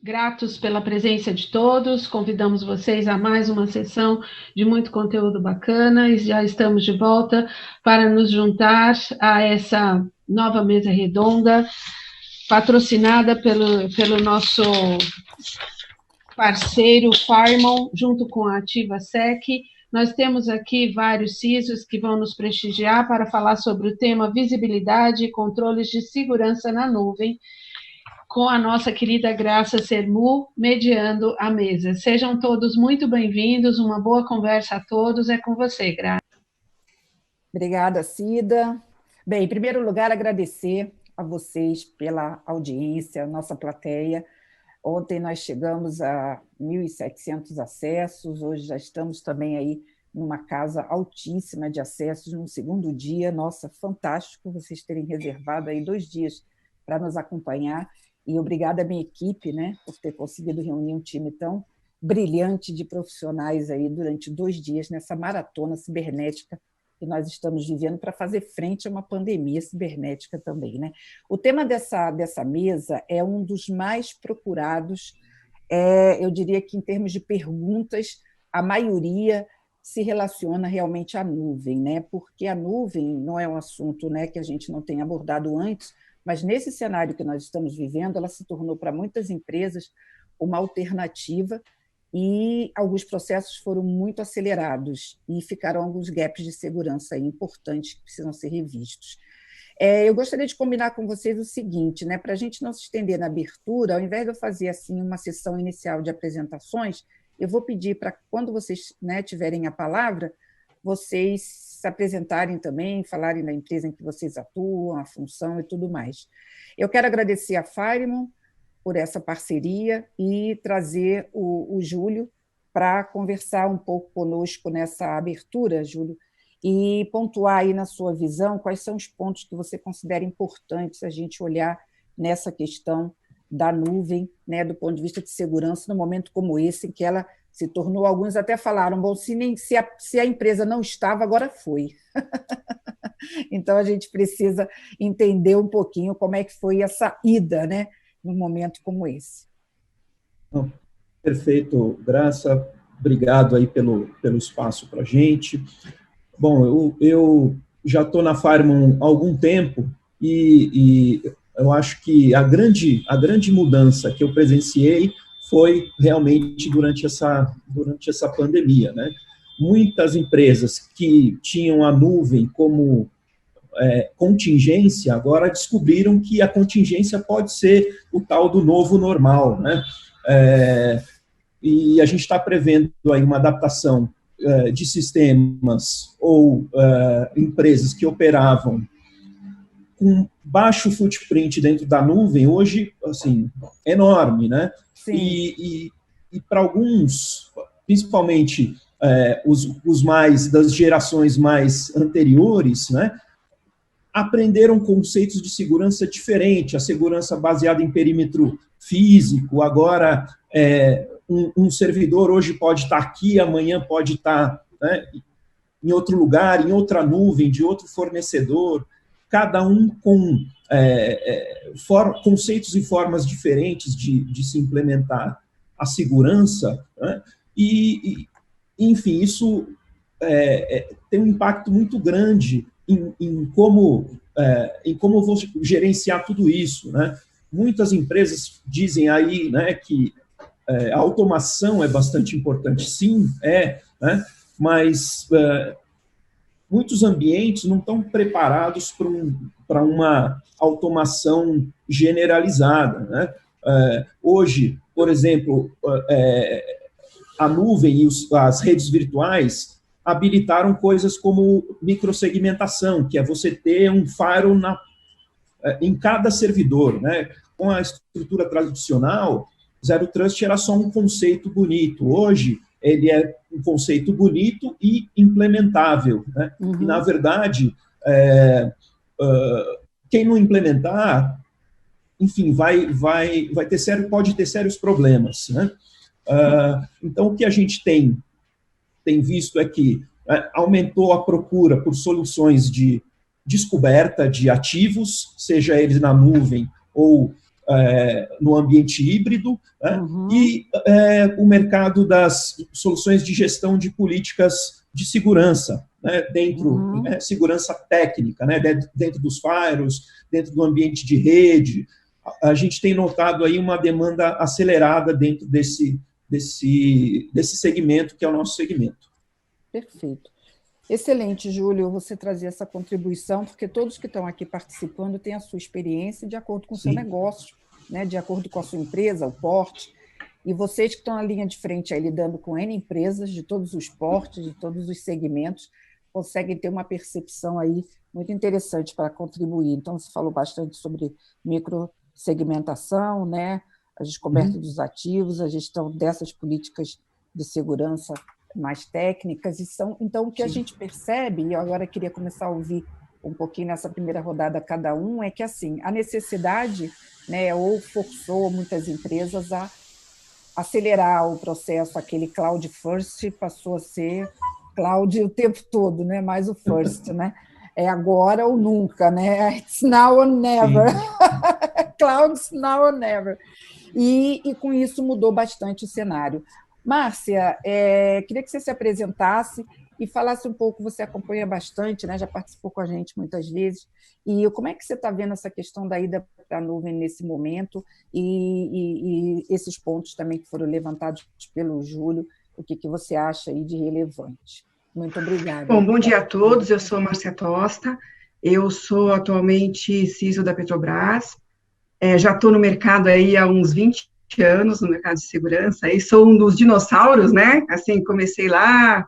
Gratos pela presença de todos, convidamos vocês a mais uma sessão de muito conteúdo bacana e já estamos de volta para nos juntar a essa nova mesa redonda, patrocinada pelo nosso parceiro Farmon, junto com a Ativa Sec. Nós temos aqui vários CISOs que vão nos prestigiar para falar sobre o tema visibilidade e controles de segurança na nuvem, com a nossa querida Graça Sermu mediando a mesa. Sejam todos muito bem-vindos, uma boa conversa a todos, é com você, Graça. Obrigada, Cida. Bem, em primeiro lugar, agradecer a vocês pela audiência, a nossa plateia. Ontem nós chegamos a 1.700 acessos, hoje já estamos também aí numa casa altíssima de acessos no segundo dia. Nossa, fantástico vocês terem reservado aí 2 dias para nos acompanhar. E obrigada à minha equipe, né, por ter conseguido reunir um time tão brilhante de profissionais aí durante 2 dias nessa maratona cibernética que nós estamos vivendo para fazer frente a uma pandemia cibernética também, né? O tema dessa mesa é um dos mais procurados, eu diria que em termos de perguntas, a maioria se relaciona realmente à nuvem, né? Porque a nuvem não é um assunto, né, que a gente não tenha abordado antes, mas nesse cenário que nós estamos vivendo, ela se tornou para muitas empresas uma alternativa e alguns processos foram muito acelerados e ficaram alguns gaps de segurança importantes que precisam ser revistos. Eu gostaria de combinar com vocês o seguinte, né, para a gente não se estender na abertura, ao invés de eu fazer assim uma sessão inicial de apresentações, eu vou pedir para, quando vocês, né, tiverem a palavra, vocês se apresentarem também, falarem da empresa em que vocês atuam, a função e tudo mais. Eu quero agradecer a Farmon por essa parceria e trazer o Júlio para conversar um pouco conosco nessa abertura, Júlio, e pontuar aí na sua visão quais são os pontos que você considera importantes a gente olhar nessa questão da nuvem, né, do ponto de vista de segurança, num momento como esse, em que ela se tornou, alguns até falaram, bom, se a empresa não estava, agora foi. Então, a gente precisa entender um pouquinho como é que foi essa ida, né, num momento como esse. Perfeito, Graça. Obrigado aí pelo espaço para a gente. Bom, eu já estou na Farmon há algum tempo e eu acho que a grande mudança que eu presenciei foi realmente durante essa pandemia, né? Muitas empresas que tinham a nuvem como contingência, agora descobriram que a contingência pode ser o tal do novo normal, né? E a gente está prevendo aí uma adaptação de sistemas ou empresas que operavam com baixo footprint dentro da nuvem, hoje, assim, enorme, né? E para alguns, principalmente os mais das gerações mais anteriores, né, aprenderam conceitos de segurança diferentes, a segurança baseada em perímetro físico, agora um servidor hoje pode estar aqui, amanhã pode estar, né, em outro lugar, em outra nuvem, de outro fornecedor, cada um com conceitos e formas diferentes de se implementar a segurança, né? Enfim, isso tem um impacto muito grande em como eu vou gerenciar tudo isso, né? Muitas empresas dizem aí, né, que a automação é bastante importante, sim, né? Mas muitos ambientes não estão preparados para uma automação generalizada, né? Hoje, por exemplo, a nuvem e as redes virtuais habilitaram coisas como microsegmentação, que é você ter um firewall em cada servidor, né? Com a estrutura tradicional, Zero Trust era só um conceito bonito. Hoje, ele é um conceito bonito e implementável, né? E, na verdade, quem não implementar, enfim, pode ter sérios problemas, né? Então, o que a gente tem visto é que aumentou a procura por soluções de descoberta de ativos, seja eles na nuvem ou no ambiente híbrido, né? E o mercado das soluções de gestão de políticas de segurança, né? Dentro, segurança técnica, né? Dentro dos firewalls, dentro do ambiente de rede. A gente tem notado aí uma demanda acelerada dentro desse segmento, que é o nosso segmento. Perfeito. Excelente, Júlio, você trazer essa contribuição, porque todos que estão aqui participando têm a sua experiência de acordo com o seu negócio, né, de acordo com a sua empresa, o porte, e vocês que estão na linha de frente aí, lidando com N empresas de todos os portes, de todos os segmentos, conseguem ter uma percepção aí muito interessante para contribuir. Então, você falou bastante sobre microsegmentação, né, a descoberta dos ativos, a gestão dessas políticas de segurança mais técnicas, e então o que a gente percebe, e eu agora queria começar a ouvir um pouquinho nessa primeira rodada cada um, é que assim, a necessidade, né, ou forçou muitas empresas a acelerar o processo, aquele cloud first passou a ser cloud o tempo todo, né, mais o first, né? É agora ou nunca, né? It's now or never. Clouds now or never. E com isso mudou bastante o cenário. Márcia, queria que você se apresentasse e falasse um pouco, você acompanha bastante, né? Já participou com a gente muitas vezes, e como é que você está vendo essa questão da ida para a nuvem nesse momento e esses pontos também que foram levantados pelo Júlio, o que você acha aí de relevante? Muito obrigada. Bom, bom dia a todos, eu sou Márcia Tosta, eu sou atualmente CISO da Petrobras, já estou no mercado aí há uns 20 anos no mercado de segurança, e sou um dos dinossauros, né? Assim, comecei lá,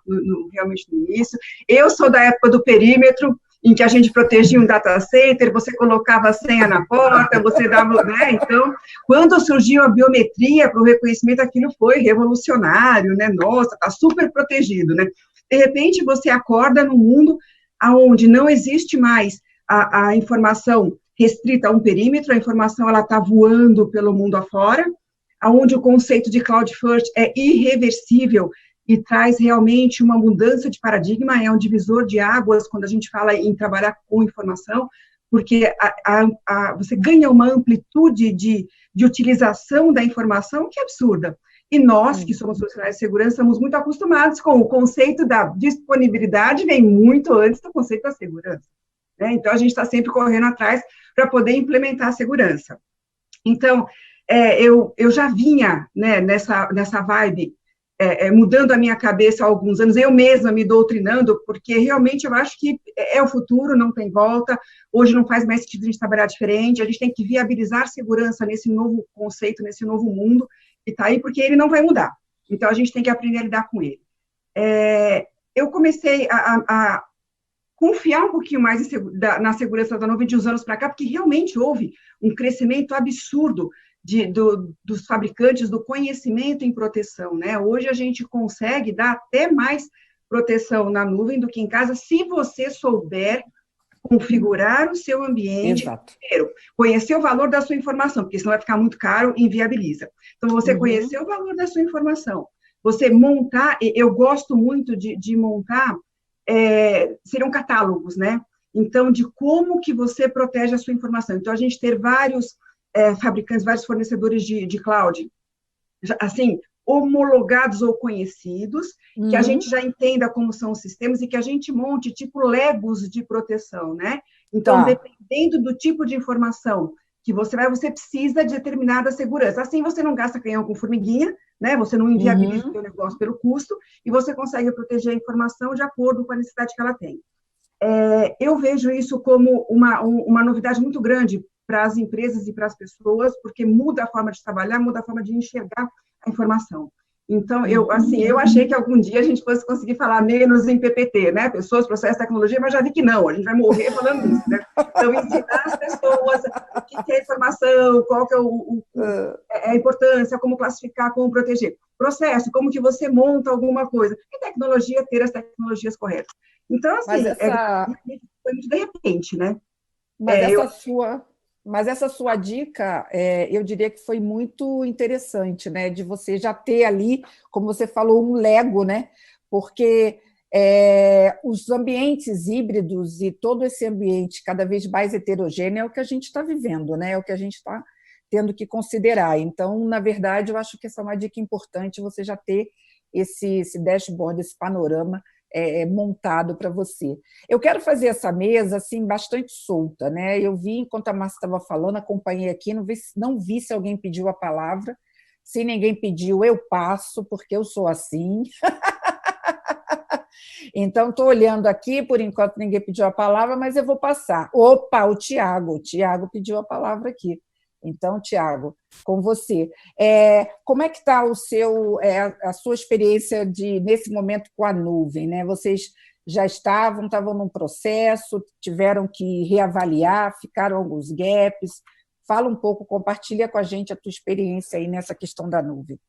realmente no início. Eu sou da época do perímetro, em que a gente protegia um data center, você colocava a senha na porta, você dava, né? Então, quando surgiu a biometria para o reconhecimento, aquilo foi revolucionário, né? Nossa, está super protegido, né? De repente, você acorda num mundo onde não existe mais a informação restrita a um perímetro, a informação ela está voando pelo mundo afora, onde o conceito de cloud first é irreversível e traz realmente uma mudança de paradigma, é um divisor de águas quando a gente fala em trabalhar com informação, porque você ganha uma amplitude de utilização da informação que é absurda. E nós, que somos profissionais de segurança, estamos muito acostumados com o conceito da disponibilidade, vem muito antes do conceito da segurança, né? Então, a gente está sempre correndo atrás para poder implementar a segurança. Então, eu já vinha, né, nessa vibe, mudando a minha cabeça há alguns anos, eu mesma me doutrinando, porque realmente eu acho que é o futuro, não tem volta, hoje não faz mais sentido a gente trabalhar diferente, a gente tem que viabilizar segurança nesse novo conceito, nesse novo mundo que está aí, porque ele não vai mudar, então a gente tem que aprender a lidar com ele. Eu comecei a confiar um pouquinho mais na segurança da nuvem de uns anos para cá, porque realmente houve um crescimento absurdo dos fabricantes do conhecimento em proteção, né? Hoje a gente consegue dar até mais proteção na nuvem do que em casa, se você souber configurar o seu ambiente inteiro, conhecer o valor da sua informação, porque senão vai ficar muito caro e inviabiliza. Então, você conhecer o valor da sua informação, você montar, eu gosto muito de montar, seriam catálogos, né? Então, de como que você protege a sua informação. Então, a gente ter vários fabricantes, vários fornecedores de cloud, assim, homologados ou conhecidos, que a gente já entenda como são os sistemas e que a gente monte, tipo, legos de proteção, né? Então, dependendo do tipo de informação que você precisa de determinada segurança. Assim, você não gasta canhão com formiguinha, né? Você não inviabiliza o seu negócio pelo custo e você consegue proteger a informação de acordo com a necessidade que ela tem. Eu vejo isso como uma novidade muito grande para as empresas e para as pessoas, porque muda a forma de trabalhar, muda a forma de enxergar a informação. Então, eu achei que algum dia a gente fosse conseguir falar menos em PPT, né? Pessoas, processos, tecnologia, mas já vi que não, a gente vai morrer falando isso, né? Então, ensinar as pessoas o que é informação, qual que é a importância, como classificar, como proteger. Processo, como que você monta alguma coisa. E tecnologia, ter as tecnologias corretas. Então, assim, foi muito de repente, né? Mas essa sua dica, eu diria que foi muito interessante, né? De você já ter ali, como você falou, um Lego, né? Porque os ambientes híbridos e todo esse ambiente cada vez mais heterogêneo é o que a gente está vivendo, né? É o que a gente está tendo que considerar. Então, na verdade, eu acho que essa é uma dica importante, você já ter esse dashboard, esse panorama montado para você. Eu quero fazer essa mesa assim bastante solta, né? Eu vi, enquanto a Márcia estava falando, acompanhei aqui, não vi se alguém pediu a palavra. Se ninguém pediu, eu passo, porque eu sou assim. Então, estou olhando aqui, por enquanto ninguém pediu a palavra, mas eu vou passar. Opa, o Tiago pediu a palavra aqui. Então, Tiago, com você. Como é que está a sua experiência nesse momento com a nuvem, né? Vocês já estavam num processo, tiveram que reavaliar, ficaram alguns gaps. Fala um pouco, compartilha com a gente a tua experiência aí nessa questão da nuvem.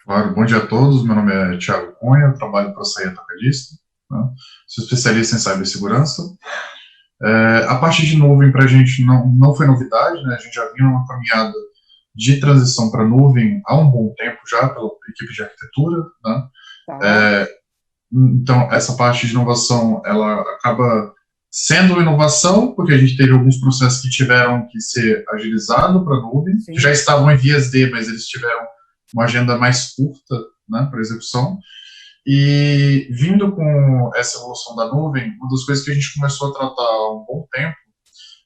Claro, bom dia a todos, meu nome é Tiago Cunha, eu trabalho para a Saia Atacadista, né? Sou especialista em cibersegurança. A parte de nuvem para a gente não foi novidade, né? A gente já vinha numa caminhada de transição para nuvem há um bom tempo já, pela equipe de arquitetura, né? Tá. Então, essa parte de inovação, ela acaba sendo inovação, porque a gente teve alguns processos que tiveram que ser agilizados para a nuvem, que já estavam em vias de, mas eles tiveram uma agenda mais curta, né, para execução. E vindo com essa evolução da nuvem, uma das coisas que a gente começou a tratar há um bom tempo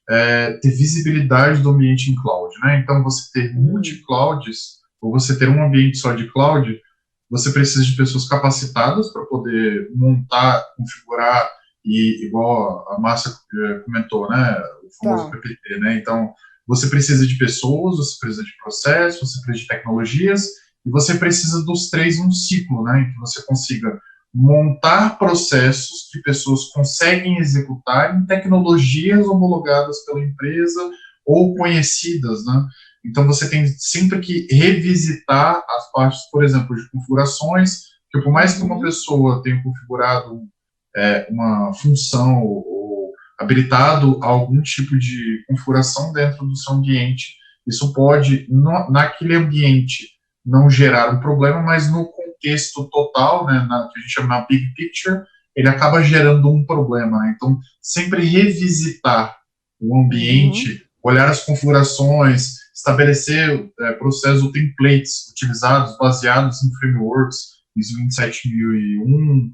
é ter visibilidade do ambiente em cloud, né? Então, você ter multi-clouds, ou você ter um ambiente só de cloud, você precisa de pessoas capacitadas para poder montar, configurar, e igual a Márcia comentou, né, o famoso PPT, né? Então, você precisa de pessoas, você precisa de processos, você precisa de tecnologias, e você precisa dos três num ciclo, né, em que você consiga montar processos que pessoas conseguem executar em tecnologias homologadas pela empresa ou conhecidas, né. Então, você tem sempre que revisitar as partes, por exemplo, de configurações, que por mais que uma pessoa tenha configurado uma função ou habilitado algum tipo de configuração dentro do seu ambiente, isso pode, naquele ambiente, não gerar um problema, mas no contexto total, né, que a gente chama de big picture, ele acaba gerando um problema, né? Então, sempre revisitar o ambiente, olhar as configurações, estabelecer processos ou templates utilizados, baseados em frameworks, ISO 27001,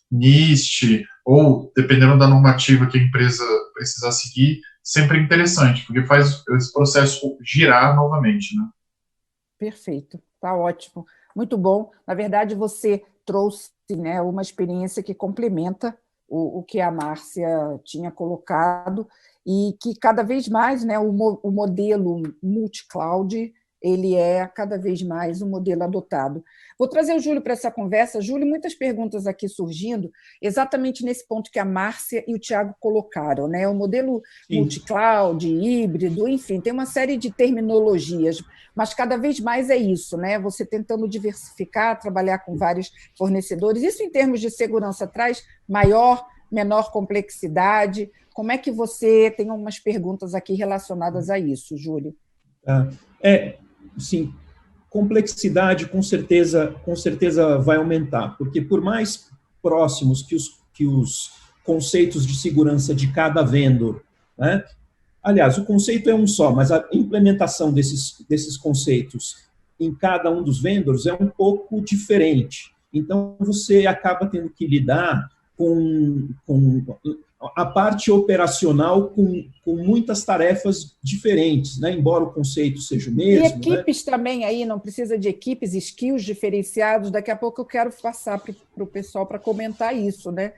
NIST, ou dependendo da normativa que a empresa precisa seguir, sempre é interessante, porque faz esse processo girar novamente, né? Perfeito, tá ótimo, muito bom. Na verdade, você trouxe, né, uma experiência que complementa o que a Márcia tinha colocado e que cada vez mais, né, o modelo multi-cloud, ele é cada vez mais um modelo adotado. Vou trazer o Júlio para essa conversa. Júlio, muitas perguntas aqui surgindo, exatamente nesse ponto que a Márcia e o Tiago colocaram, né? O modelo multi-cloud, híbrido, enfim, tem uma série de terminologias, mas cada vez mais é isso, né? Você tentando diversificar, trabalhar com vários fornecedores. Isso, em termos de segurança, traz menor complexidade. Como é que você tem umas perguntas aqui relacionadas a isso, Júlio? Sim, complexidade com certeza vai aumentar, porque por mais próximos que os conceitos de segurança de cada vendor, né? Aliás, o conceito é um só, mas a implementação desses conceitos em cada um dos vendors é um pouco diferente. Então, você acaba tendo que lidar com a parte operacional com muitas tarefas diferentes, né? Embora o conceito seja o mesmo. E equipes, né? Também aí, não precisa de equipes, skills diferenciados. Daqui a pouco eu quero passar para o pessoal para comentar isso, né?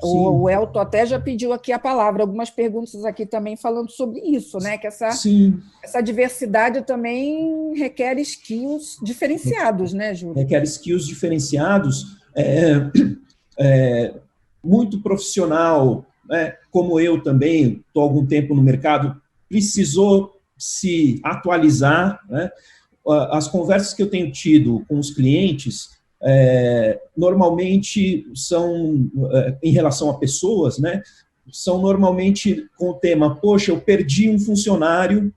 O Elton até já pediu aqui a palavra, algumas perguntas aqui também falando sobre isso, né? Que essa diversidade também requer skills diferenciados, né, Júlio? Requer skills diferenciados, muito profissional, né, como eu também, estou há algum tempo no mercado, precisou se atualizar, né? As conversas que eu tenho tido com os clientes, normalmente são, em relação a pessoas, né, são normalmente com o tema, poxa, eu perdi um funcionário,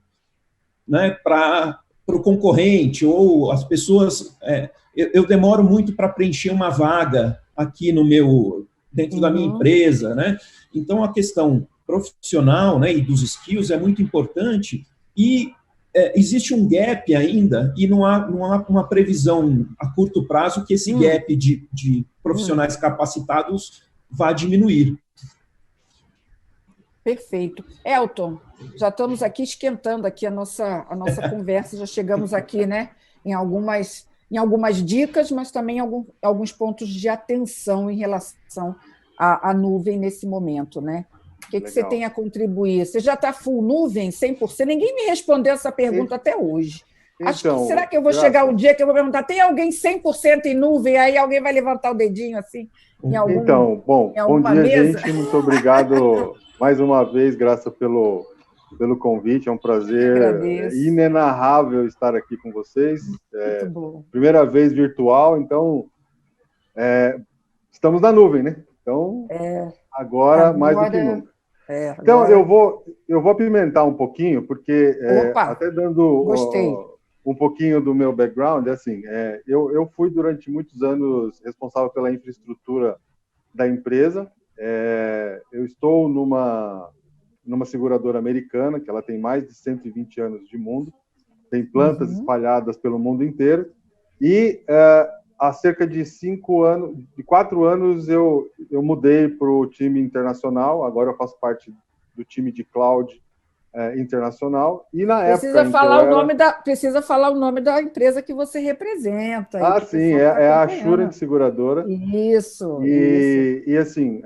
né, para o concorrente, ou as pessoas, eu demoro muito para preencher uma vaga aqui dentro da minha empresa, né? Então, a questão profissional, né, e dos skills é muito importante, e existe um gap ainda e não há uma previsão a curto prazo que esse gap de profissionais capacitados vá diminuir. Perfeito. Elton, já estamos aqui esquentando aqui a nossa conversa, já chegamos aqui, né, em algumas dicas, mas também alguns pontos de atenção em relação à nuvem nesse momento, né? O que você tem a contribuir? Você já está full nuvem, 100%? Ninguém me respondeu essa pergunta até hoje. Acho que, será que eu vou chegar um dia que eu vou perguntar, tem alguém 100% em nuvem? Aí alguém vai levantar o dedinho assim? Bom dia, mesa? Gente. Muito obrigado mais uma vez, graças pelo convite. É um prazer inenarrável estar aqui com vocês. Muito bom. Primeira vez virtual, então estamos na nuvem, né? Então, agora mais do que nunca. Então, eu vou apimentar um pouquinho, porque até dando um pouquinho do meu background, assim, eu fui durante muitos anos responsável pela infraestrutura da empresa. Eu estou numa seguradora americana, que ela tem mais de 120 anos de mundo, tem plantas espalhadas pelo mundo inteiro, e há cerca de 4 anos eu mudei para o time internacional. Agora eu faço parte do time de cloud internacional. E na precisa falar o nome da empresa que você representa. Sim, é a Assurant Seguradora. Isso. E assim,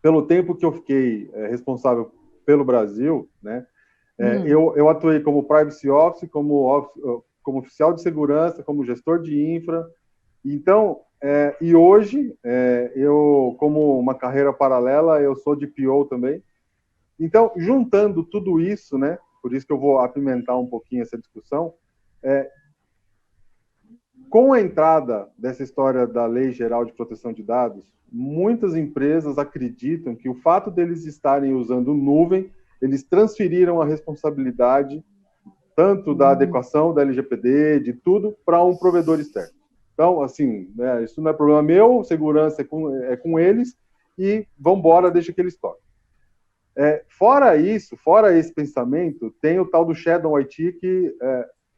pelo tempo que eu fiquei responsável pelo Brasil, né, eu atuei como Privacy Office, como oficial de segurança, como gestor de infra. Então, e hoje, eu, como uma carreira paralela, eu sou de PO também. Então, juntando tudo isso, né, por isso que eu vou apimentar um pouquinho essa discussão, com a entrada dessa história da Lei Geral de Proteção de Dados, muitas empresas acreditam que o fato deles estarem usando nuvem, eles transferiram a responsabilidade tanto da adequação da LGPD, de tudo, para um provedor externo. Então, assim, isso não é problema meu, segurança é com eles, e vamos embora, deixa que eles toquem. Fora esse pensamento, tem o tal do Shadow IT, que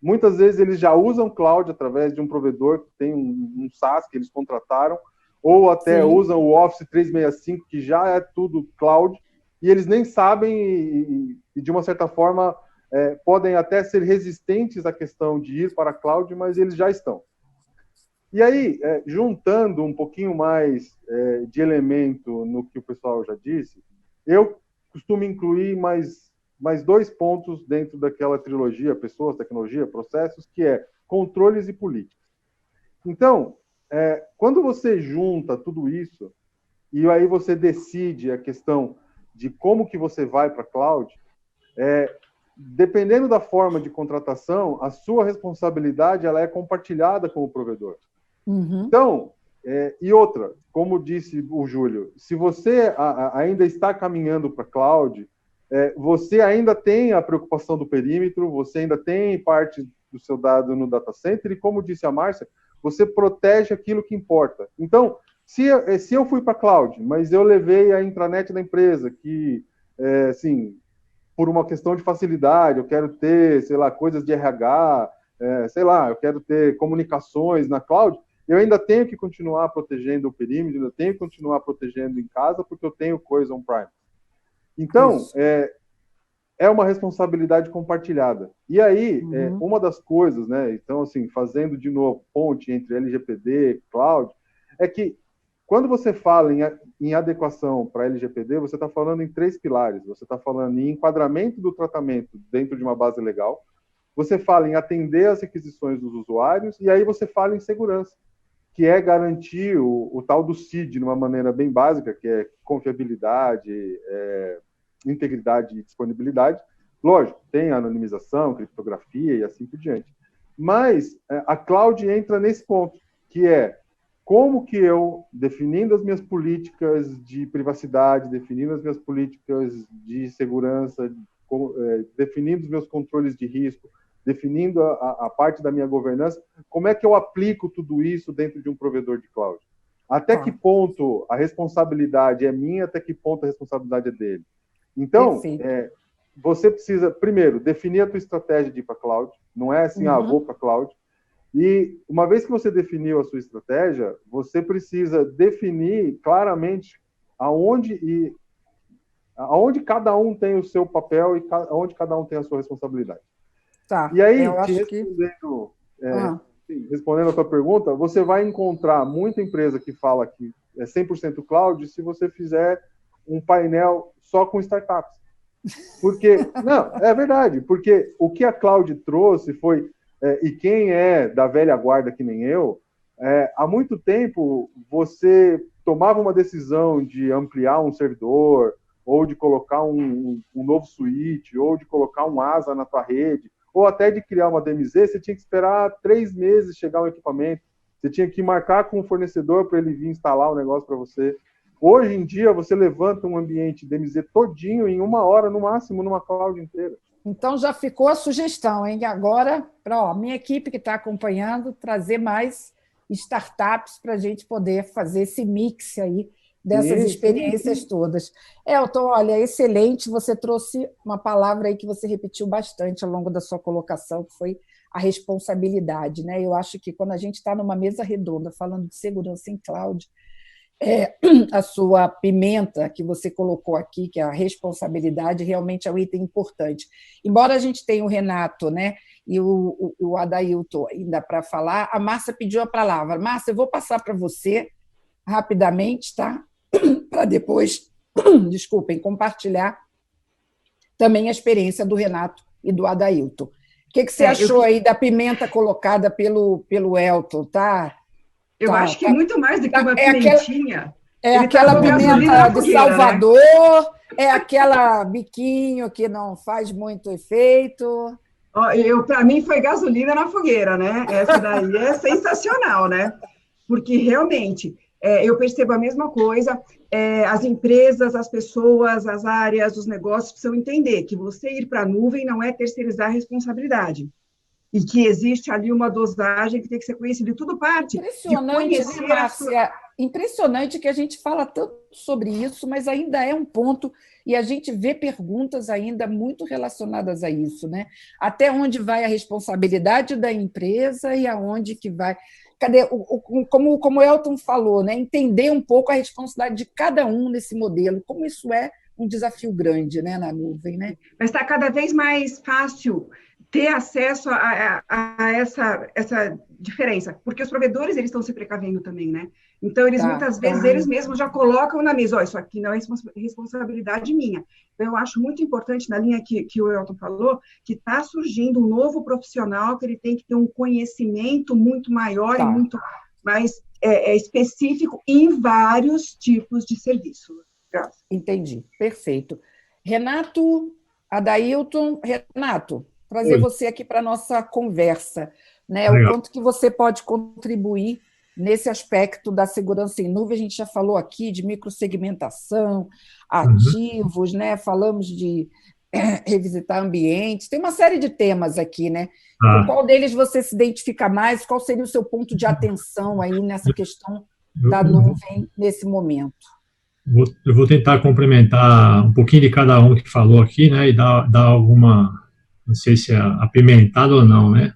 muitas vezes eles já usam cloud através de um provedor que tem um SaaS que eles contrataram, ou até usam o Office 365, que já é tudo cloud, e eles nem sabem, e de uma certa forma, podem até ser resistentes à questão de ir para a cloud, mas eles já estão. E aí, juntando um pouquinho mais de elemento no que o pessoal já disse, eu costumo incluir mais 2 pontos dentro daquela trilogia, pessoas, tecnologia, processos, que é controles e políticas. Então, quando você junta tudo isso, e aí você decide a questão de como que você vai para a cloud, dependendo da forma de contratação, a sua responsabilidade ela é compartilhada com o provedor. Então, e outra, como disse o Júlio, se você ainda está caminhando para a cloud, você ainda tem a preocupação do perímetro, você ainda tem parte do seu dado no data center, e como disse a Márcia, você protege aquilo que importa. Então, se eu fui para a cloud, mas eu levei a intranet da empresa, que, assim, por uma questão de facilidade, eu quero ter, sei lá, coisas de RH, sei lá, eu quero ter comunicações na cloud, eu ainda tenho que continuar protegendo o perímetro, ainda tenho que continuar protegendo em casa, porque eu tenho coisa on-prime. Então, é uma responsabilidade compartilhada. E aí, uma das coisas, né, então, assim, fazendo de novo ponte entre LGPD, cloud, é que quando você fala em adequação para LGPD, você está falando em 3 pilares. Você está falando em enquadramento do tratamento dentro de uma base legal, você fala em atender às requisições dos usuários, e aí você fala em segurança, que é garantir o tal do CID de uma maneira bem básica, que é confiabilidade, integridade e disponibilidade. Lógico, tem anonimização, criptografia e assim por diante. Mas a cloud entra nesse ponto, que é como que eu, definindo as minhas políticas de privacidade, definindo as minhas políticas de segurança, definindo os meus controles de risco, definindo a parte da minha governança, como é que eu aplico tudo isso dentro de um provedor de cloud? Até que ponto a responsabilidade é minha, até que ponto a responsabilidade é dele? Então, você precisa, primeiro, definir a tua estratégia de ir para cloud. Não é assim, vou para cloud. E uma vez que você definiu a sua estratégia, você precisa definir claramente aonde cada um tem o seu papel e aonde cada um tem a sua responsabilidade. Tá. E aí, respondendo a tua pergunta, você vai encontrar muita empresa que fala que é 100% cloud se você fizer um painel só com startups. Porque, não, é verdade, porque o que a cloud trouxe foi, e quem é da velha guarda que nem eu, há muito tempo você tomava uma decisão de ampliar um servidor, ou de colocar um novo switch, ou de colocar um ASA na tua rede, ou até de criar uma DMZ, você tinha que esperar 3 meses chegar um equipamento, você tinha que marcar com o fornecedor para ele vir instalar o negócio para você. Hoje em dia, você levanta um ambiente DMZ todinho em 1 hora, no máximo, numa cloud inteira. Então, já ficou a sugestão, hein? Agora, para a minha equipe que está acompanhando, trazer mais startups para a gente poder fazer esse mix aí dessas experiências todas. Elton, olha, excelente, você trouxe uma palavra aí que você repetiu bastante ao longo da sua colocação, que foi a responsabilidade, né? Eu acho que quando a gente está numa mesa redonda falando de segurança em cloud, a sua pimenta que você colocou aqui, que é a responsabilidade, realmente é um item importante. Embora a gente tenha o Renato, né, e o Adailton ainda para falar, a Márcia pediu a palavra. Márcia, eu vou passar para você rapidamente, tá? Para depois, desculpem, compartilhar também a experiência do Renato e do Adailton. O que você achou aí da pimenta colocada pelo Elton, tá? Eu acho que é muito mais do que uma pimentinha. Aquela pimenta de Salvador, né? É aquela biquinho que não faz muito efeito. Para mim, foi gasolina na fogueira, né? Essa daí é sensacional, né? Porque, realmente, eu percebo a mesma coisa. As empresas, as pessoas, as áreas, os negócios precisam entender que você ir para a nuvem não é terceirizar a responsabilidade. E que existe ali uma dosagem que tem que ser conhecida. E tudo parte de conhecer, né, Márcia? Impressionante que a gente fala tanto sobre isso, mas ainda é um ponto, e a gente vê perguntas ainda muito relacionadas a isso, né? Até onde vai a responsabilidade da empresa e aonde que vai... Como o Elton falou, né? Entender um pouco a responsabilidade de cada um nesse modelo, como isso é um desafio grande, né, na nuvem, né? Mas está cada vez mais fácil ter acesso a essa diferença, porque os provedores eles estão se precavendo também, né? Então, eles muitas vezes, eles mesmos já colocam na mesa, isso aqui não é responsabilidade minha. Então, eu acho muito importante, na linha que o Elton falou, que está surgindo um novo profissional que ele tem que ter um conhecimento muito maior e muito mais específico em vários tipos de serviço. Graças. Entendi, perfeito. Renato, Adailton, Renato, trazer você aqui para a nossa conversa, né? O quanto que você pode contribuir nesse aspecto da segurança em nuvem. A gente já falou aqui de microsegmentação, ativos, né? Falamos de revisitar ambientes, tem uma série de temas aqui, né? Com qual deles você se identifica mais? Qual seria o seu ponto de atenção aí nessa questão da nuvem nesse momento? Eu vou tentar complementar um pouquinho de cada um que falou aqui, né? E dar alguma... Não sei se é apimentado ou não, né?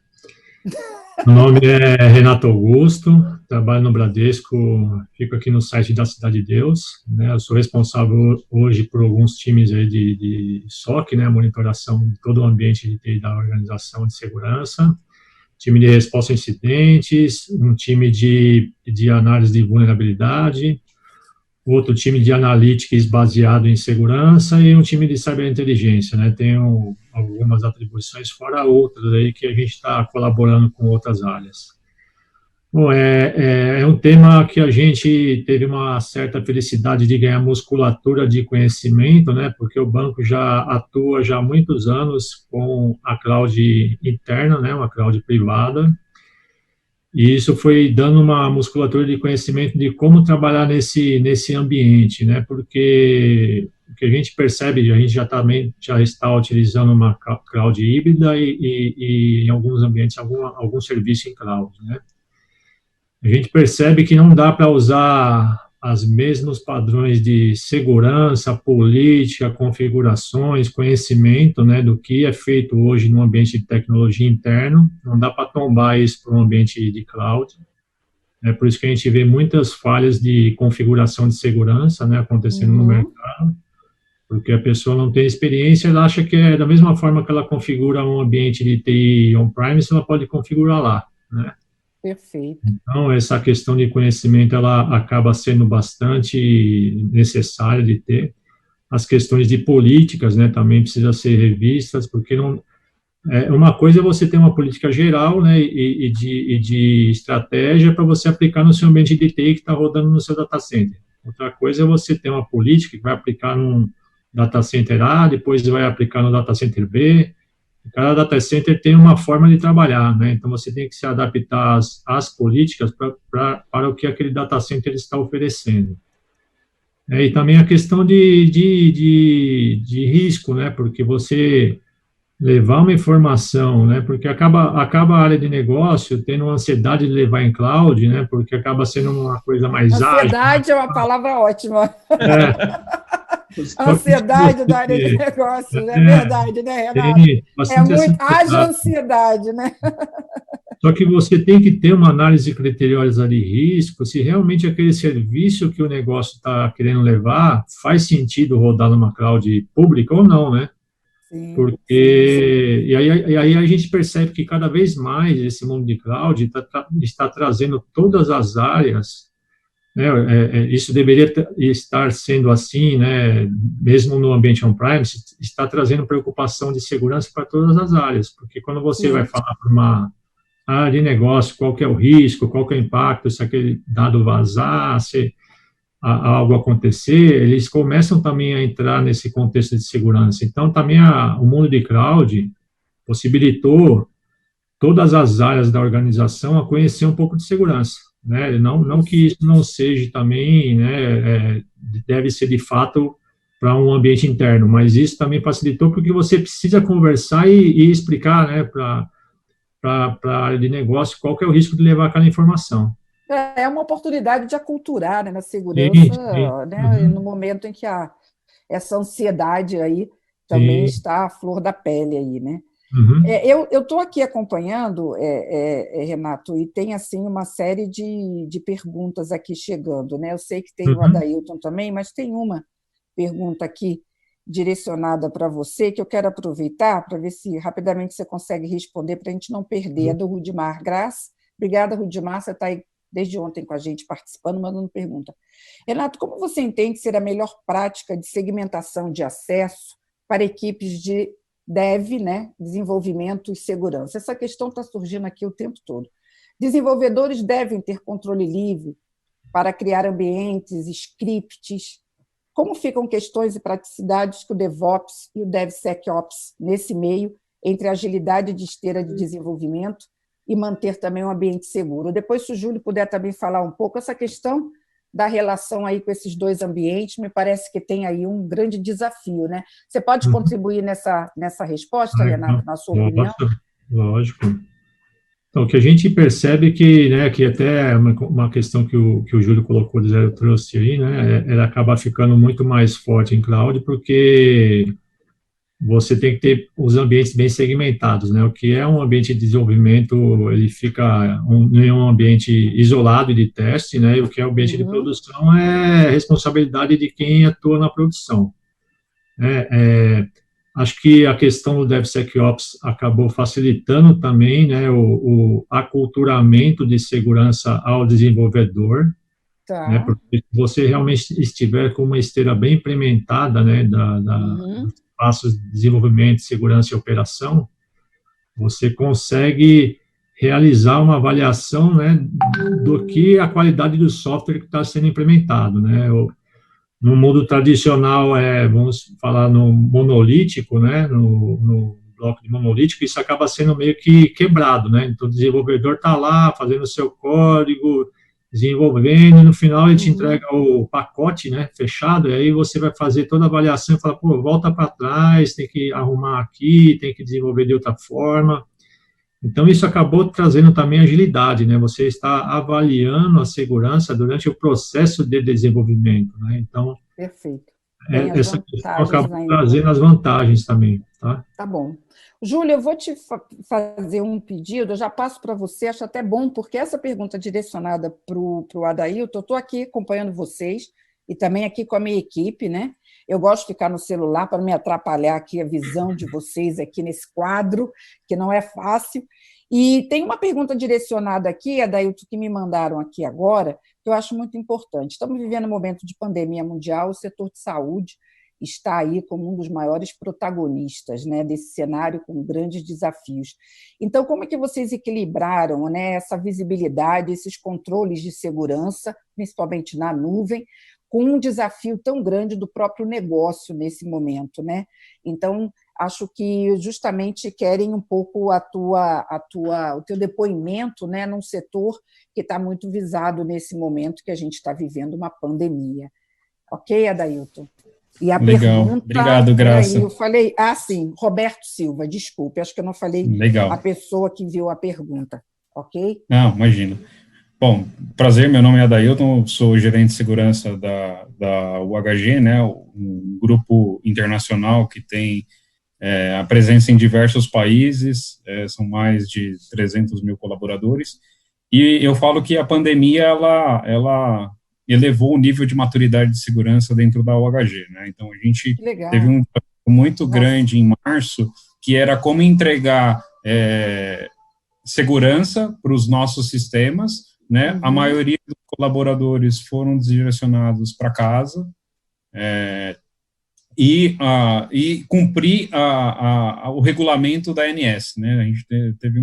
Meu nome é Renato Augusto, trabalho no Bradesco, fico aqui no site da Cidade de Deus, né? Eu sou responsável hoje por alguns times aí de SOC, né? Monitoração de todo o ambiente de TI da organização de segurança, time de resposta a incidentes, um time de análise de vulnerabilidade, outro time de analytics baseado em segurança e um time de cyberinteligência, né? Tenho algumas atribuições, fora outras aí que a gente está colaborando com outras áreas. Bom, é um tema que a gente teve uma certa felicidade de ganhar musculatura de conhecimento, né? Porque o banco já atua já há muitos anos com a cloud interna, né? Uma cloud privada. E isso foi dando uma musculatura de conhecimento de como trabalhar nesse ambiente, né? Porque o que a gente percebe, a gente já está utilizando uma cloud híbrida e em alguns ambientes, algum serviço em cloud, né? A gente percebe que não dá para usar os mesmos padrões de segurança, política, configurações, conhecimento, né, do que é feito hoje no ambiente de tecnologia interno. Não dá para tombar isso para um ambiente de cloud. É por isso que a gente vê muitas falhas de configuração de segurança, né, acontecendo no mercado, porque a pessoa não tem experiência, ela acha que é da mesma forma que ela configura um ambiente de TI on-premise, ela pode configurar lá, né? Perfeito. Então, essa questão de conhecimento, ela acaba sendo bastante necessária de ter. As questões de políticas, né, também precisam ser revistas, porque não, uma coisa é você ter uma política geral, né, e de estratégia para você aplicar no seu ambiente de TI que está rodando no seu data center. Outra coisa é você ter uma política que vai aplicar num data center A, depois vai aplicar no data center B. Cada data center tem uma forma de trabalhar, né? Então, você tem que se adaptar às políticas para o que aquele data center está oferecendo. E também a questão de risco, né? Porque você levar uma informação, né? Porque acaba a área de negócio tendo uma ansiedade de levar em cloud, né? Porque acaba sendo uma coisa mais ágil. Ansiedade é uma palavra ótima. Ansiedade da área de negócios, é verdade, né, Renato? É muito, haja ansiedade, né? Só que você tem que ter uma análise criteriosa de risco, se realmente aquele serviço que o negócio está querendo levar faz sentido rodar numa cloud pública ou não, né? Sim, porque, e aí a gente percebe que cada vez mais esse mundo de cloud está trazendo todas as áreas, né, isso deveria estar sendo assim, né, mesmo no ambiente on-premise, está trazendo preocupação de segurança para todas as áreas, porque quando você vai falar para uma área de negócio, qual que é o risco, qual que é o impacto, se aquele dado vazar, se algo acontecer, eles começam também a entrar nesse contexto de segurança. Então, também o mundo de cloud possibilitou todas as áreas da organização a conhecer um pouco de segurança. Né? Não que isso não seja também, né, deve ser de fato para um ambiente interno, mas isso também facilitou porque você precisa conversar e explicar, né, para a área de negócio qual que é o risco de levar aquela informação. É uma oportunidade de aculturar, né, na segurança, né, no momento em que essa ansiedade aí também está à flor da pele aí, né? Eu estou aqui acompanhando, Renato, e tem assim uma série de perguntas aqui chegando, né? Eu sei que tem o Adailton também, mas tem uma pergunta aqui direcionada para você que eu quero aproveitar para ver se rapidamente você consegue responder para a gente não perder. É do Rudimar Graça. Obrigada, Rudimar, você está aí desde ontem com a gente participando, mandando pergunta. Renato, como você entende ser a melhor prática de segmentação de acesso para equipes de Dev, né, desenvolvimento e segurança? Essa questão está surgindo aqui o tempo todo. Desenvolvedores devem ter controle livre para criar ambientes, scripts. Como ficam questões e praticidades que o DevOps e o DevSecOps nesse meio, entre a agilidade de esteira de desenvolvimento e manter também um ambiente seguro? Depois, se o Júlio puder também falar um pouco, essa questão da relação aí com esses dois ambientes, me parece que tem aí um grande desafio, né? Você pode contribuir nessa resposta, Renato, na sua opinião? Lógico. Então, o que a gente percebe que até uma questão que o Júlio colocou, trouxe aí, né, ela acaba ficando muito mais forte em cloud, porque você tem que ter os ambientes bem segmentados, né? O que é um ambiente de desenvolvimento, ele fica em um ambiente isolado de teste, né? E o que é o ambiente de produção é responsabilidade de quem atua na produção. Acho que a questão do DevSecOps acabou facilitando também, né, o aculturamento de segurança ao desenvolvedor, né? Porque se você realmente estiver com uma esteira bem implementada, né, dos passos de desenvolvimento, segurança e operação, você consegue realizar uma avaliação, né, do que a qualidade do software que está sendo implementado, né? No mundo tradicional, vamos falar no monolítico, né, no bloco de monolítico, isso acaba sendo meio que quebrado, né? Então, o desenvolvedor está lá fazendo o seu código, desenvolvendo, e no final ele te entrega o pacote, né, fechado, e aí você vai fazer toda a avaliação e fala, volta para trás, tem que arrumar aqui, tem que desenvolver de outra forma. Então, isso acabou trazendo também agilidade, né? Você está avaliando a segurança durante o processo de desenvolvimento, né? Então, perfeito. Essa questão acaba trazendo as vantagens também, tá? Tá bom. Júlia, eu vou te fazer um pedido, eu já passo para você, acho até bom, porque essa pergunta direcionada para o Adailton, eu estou aqui acompanhando vocês e também aqui com a minha equipe, né? Eu gosto de ficar no celular para não me atrapalhar aqui a visão de vocês aqui nesse quadro, que não é fácil. E tem uma pergunta direcionada aqui, Adailton, que me mandaram aqui agora, que eu acho muito importante. Estamos vivendo um momento de pandemia mundial, o setor de saúde está aí como um dos maiores protagonistas, né, desse cenário com grandes desafios. Então, como é que vocês equilibraram, né, essa visibilidade, esses controles de segurança, principalmente na nuvem, com um desafio tão grande do próprio negócio nesse momento, né? Então, acho que justamente querem um pouco o teu depoimento, né, num setor que está muito visado nesse momento que a gente está vivendo uma pandemia. Ok, Adailton? E a legal. Pergunta... Obrigado, Graça. Eu falei... sim, Roberto Silva, desculpe, acho que eu não falei legal. A pessoa que viu a pergunta, ok? Não, imagina. Bom, prazer, meu nome é Adailton, sou gerente de segurança da UHG, né, um grupo internacional que tem a presença em diversos países, são mais de 300 mil colaboradores, e eu falo que a pandemia, ela elevou o nível de maturidade de segurança dentro da UHG, né, então a gente teve um desafio muito grande em março, que era como entregar segurança para os nossos sistemas, né, a maioria dos colaboradores foram direcionados para casa, e cumprir o regulamento da ANS, né, a gente teve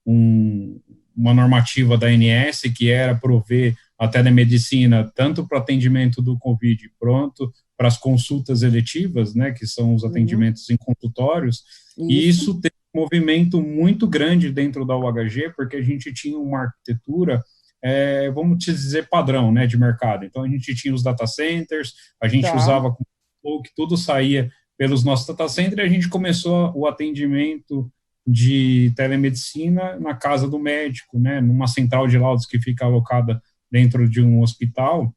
uma normativa da ANS que era prover a telemedicina tanto para o atendimento do COVID pronto, para as consultas eletivas, né, que são os atendimentos em consultórios, e isso teve um movimento muito grande dentro da UHG, porque a gente tinha uma arquitetura, vamos dizer, padrão, né, de mercado. Então, a gente tinha os data centers, a gente usava que tudo saía pelos nossos data centers, e a gente começou o atendimento de telemedicina na casa do médico, né, numa central de laudos que fica alocada dentro de um hospital.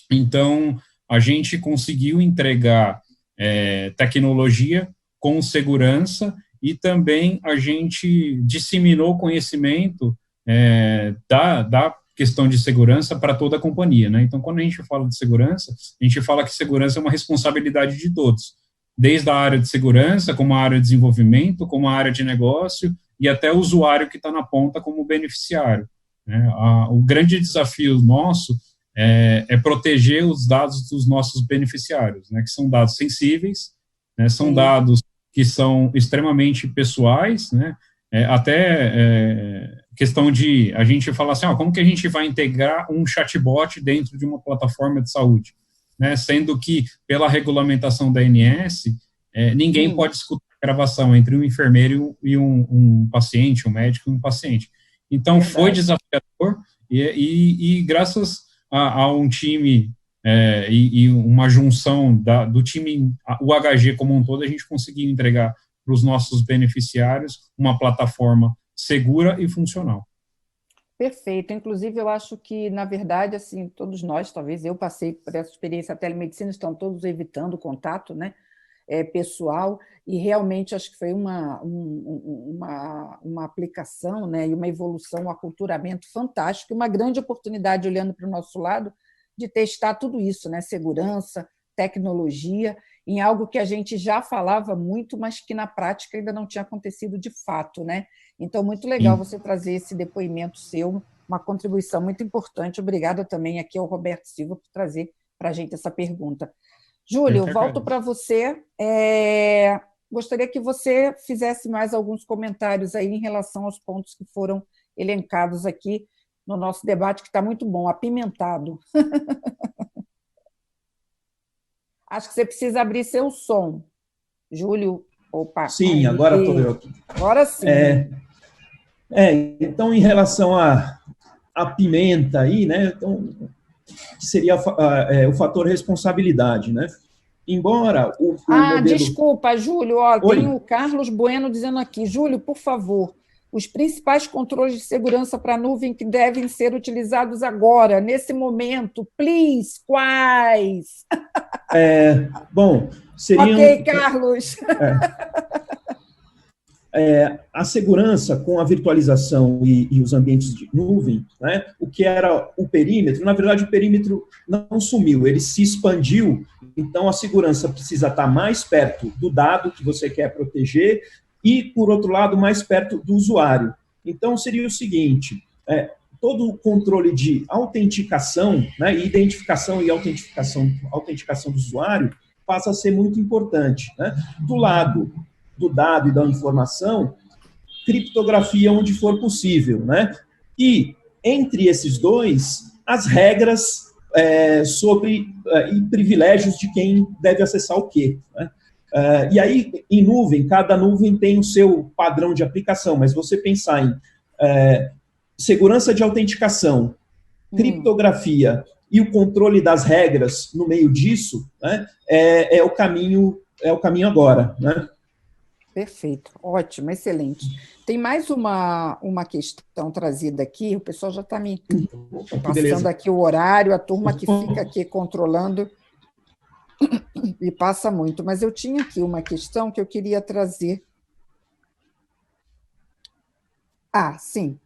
Então, a gente conseguiu entregar tecnologia com segurança, e também a gente disseminou conhecimento da questão de segurança para toda a companhia, né? Então, quando a gente fala de segurança, a gente fala que segurança é uma responsabilidade de todos, desde a área de segurança, como a área de desenvolvimento, como a área de negócio, e até o usuário que está na ponta como beneficiário, né? O grande desafio nosso é proteger os dados dos nossos beneficiários, né? Que são dados sensíveis, né? São dados que são extremamente pessoais, né? Questão de a gente falar assim, como que a gente vai integrar um chatbot dentro de uma plataforma de saúde, né? Sendo que, pela regulamentação da ANS, ninguém pode escutar a gravação entre um enfermeiro e um paciente, um médico e um paciente. Então, foi desafiador, e graças a um time e uma junção do time UHG como um todo, a gente conseguiu entregar para os nossos beneficiários uma plataforma segura e funcional. Perfeito. Inclusive, eu acho que, na verdade, assim, todos nós, talvez eu passei por essa experiência, a telemedicina, estão todos evitando o contato, né, pessoal, e realmente acho que foi uma aplicação, né, e uma evolução, um aculturamento fantástico, uma grande oportunidade, olhando para o nosso lado, de testar tudo isso, né, segurança, tecnologia, em algo que a gente já falava muito, mas que na prática ainda não tinha acontecido de fato, né? Então, muito legal você trazer esse depoimento seu, uma contribuição muito importante. Obrigada também aqui ao Roberto Silva por trazer para a gente essa pergunta. Júlio, volto para você. Gostaria que você fizesse mais alguns comentários aí em relação aos pontos que foram elencados aqui no nosso debate, que está muito bom, apimentado. Acho que você precisa abrir seu som. Júlio, opa. Sim, agora estou eu aqui. Agora sim. Então, em relação à pimenta aí, né, então, seria o fator responsabilidade, né? Embora o modelo... Desculpa, Júlio, tem o Carlos Bueno dizendo aqui, Júlio, por favor, os principais controles de segurança para a nuvem que devem ser utilizados agora, nesse momento. Please, quais? Bom, seriam... Ok, Carlos. A segurança com a virtualização e os ambientes de nuvem, né, o que era o perímetro, na verdade o perímetro não sumiu, ele se expandiu, então a segurança precisa estar mais perto do dado que você quer proteger e, por outro lado, mais perto do usuário. Então seria o seguinte, todo o controle de autenticação, né, identificação e autenticação do usuário passa a ser muito importante, né? Do lado do dado e da informação, criptografia onde for possível, né? E, entre esses dois, as regras sobre e privilégios de quem deve acessar o quê, né? E aí, em nuvem, cada nuvem tem o seu padrão de aplicação, mas você pensar em segurança de autenticação, criptografia e o controle das regras no meio disso, né, é o caminho agora, né? Perfeito, ótimo, excelente. Tem mais uma questão trazida aqui, o pessoal já está me passando aqui o horário, a turma que fica aqui controlando e passa muito, mas eu tinha aqui uma questão que eu queria trazer. Sim.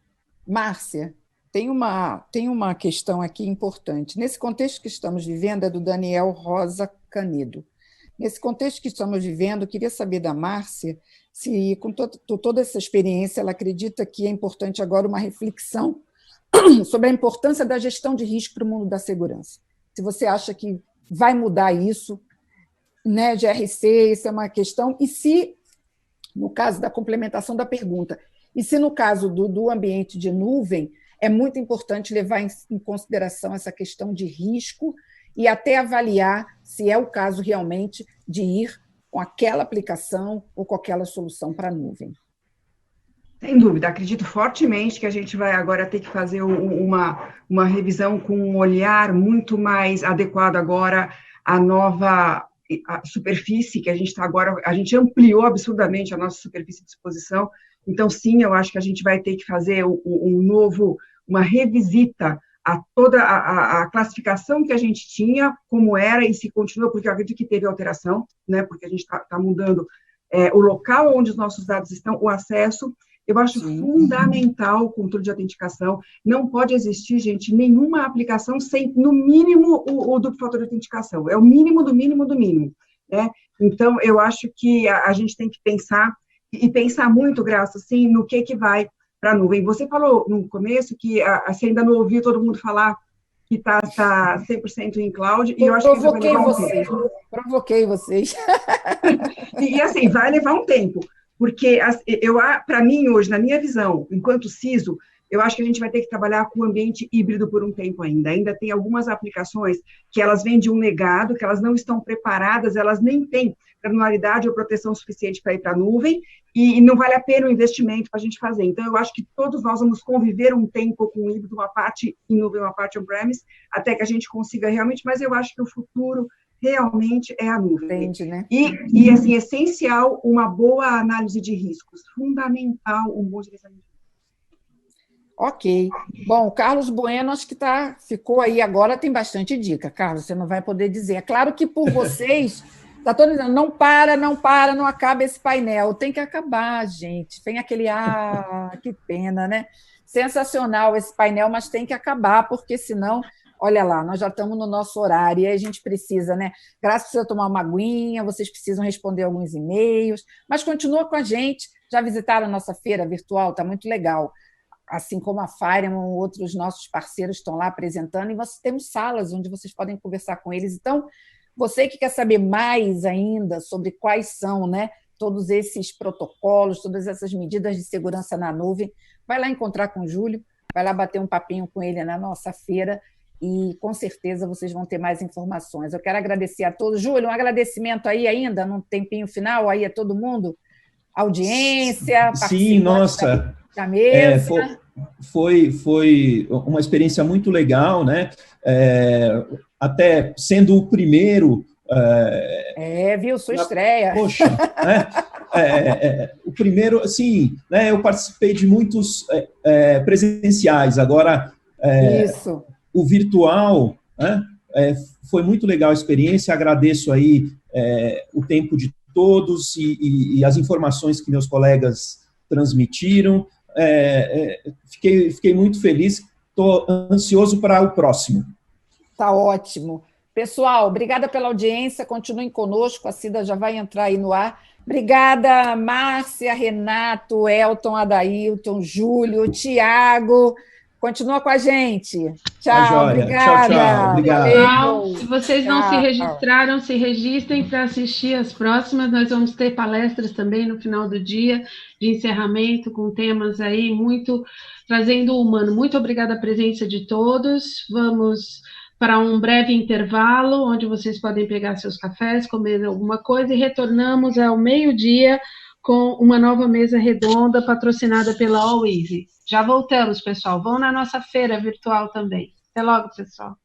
Márcia, tem uma questão aqui importante. Nesse contexto que estamos vivendo, é do Daniel Rosa Canedo. Nesse contexto que estamos vivendo, eu queria saber da Márcia se, com toda essa experiência, ela acredita que é importante agora uma reflexão sobre a importância da gestão de risco para o mundo da segurança. Se você acha que vai mudar isso, né, GRC, isso é uma questão, e se, no caso da complementação da pergunta, e se no caso do ambiente de nuvem, é muito importante levar em consideração essa questão de risco e até avaliar se é o caso realmente de ir com aquela aplicação ou com aquela solução para a nuvem. Sem dúvida, acredito fortemente que a gente vai agora ter que fazer uma revisão com um olhar muito mais adequado agora à nova superfície que a gente está agora, a gente ampliou absurdamente a nossa superfície de exposição, então sim, eu acho que a gente vai ter que fazer uma revisita a toda a classificação que a gente tinha, como era e se continua, porque eu acredito que teve alteração, né, porque a gente está mudando o local onde os nossos dados estão, o acesso. Eu acho fundamental o controle de autenticação. Não pode existir, gente, nenhuma aplicação sem, no mínimo, o duplo fator de autenticação. É o mínimo do mínimo do mínimo, né? Então, eu acho que a gente tem que pensar, e pensar muito, Graça, assim, no que vai para a nuvem. Você falou no começo que você ainda não ouviu todo mundo falar que está 100% em cloud. E eu acho Provoquei vocês. E assim, vai levar um tempo. Porque, para mim, hoje, na minha visão, enquanto CISO, eu acho que a gente vai ter que trabalhar com o ambiente híbrido por um tempo ainda. Ainda tem algumas aplicações que elas vêm de um legado, que elas não estão preparadas, elas nem têm granularidade ou proteção suficiente para ir para a nuvem, e não vale a pena o investimento para a gente fazer. Então, eu acho que todos nós vamos conviver um tempo com o híbrido, uma parte em nuvem, uma parte on-premise, até que a gente consiga realmente, mas eu acho que o futuro realmente é a nuvem. Entendi, né? E assim, essencial, uma boa análise de riscos. Fundamental um bom gerenciamento. Ok. Bom, o Carlos Bueno, acho que ficou aí agora, tem bastante dica. Carlos, você não vai poder dizer. É claro que por vocês, está todo dizendo, não acaba esse painel. Tem que acabar, gente. Tem aquele, que pena, né? Sensacional esse painel, mas tem que acabar, porque senão... Olha lá, nós já estamos no nosso horário e a gente precisa, né? Graça precisa tomar uma aguinha, vocês precisam responder alguns e-mails, mas continua com a gente. Já visitaram a nossa feira virtual? Está muito legal. Assim como a Fireman, outros nossos parceiros estão lá apresentando, e nós temos salas onde vocês podem conversar com eles. Então, você que quer saber mais ainda sobre quais são, né, todos esses protocolos, todas essas medidas de segurança na nuvem, vai lá encontrar com o Júlio, vai lá bater um papinho com ele na nossa feira, e com certeza vocês vão ter mais informações. Eu quero agradecer a todos. Júlio, um agradecimento aí ainda, num tempinho final, aí a todo mundo, audiência, sim, nossa, da mesa. Foi uma experiência muito legal, né? Até sendo o primeiro... viu? Sua estreia. Poxa, né? O primeiro, assim, né, eu participei de muitos presenciais, agora Isso. O virtual, né, foi muito legal a experiência, agradeço aí o tempo de todos e as informações que meus colegas transmitiram, fiquei muito feliz, estou ansioso para o próximo. Tá ótimo. Pessoal, obrigada pela audiência, continuem conosco, a Cida já vai entrar aí no ar. Obrigada, Márcia, Renato, Elton, Adailton, Júlio, Tiago. Continua com a gente. Tchau, obrigada. Tchau, obrigado. Se vocês não se registraram, se registrem para assistir as próximas. Nós vamos ter palestras também no final do dia, de encerramento, com temas aí muito trazendo o humano. Muito obrigada a presença de todos. Vamos para um breve intervalo, onde vocês podem pegar seus cafés, comer alguma coisa, e retornamos ao meio-dia com uma nova mesa redonda patrocinada pela Always. Já voltamos, pessoal. Vão na nossa feira virtual também. Até logo, pessoal.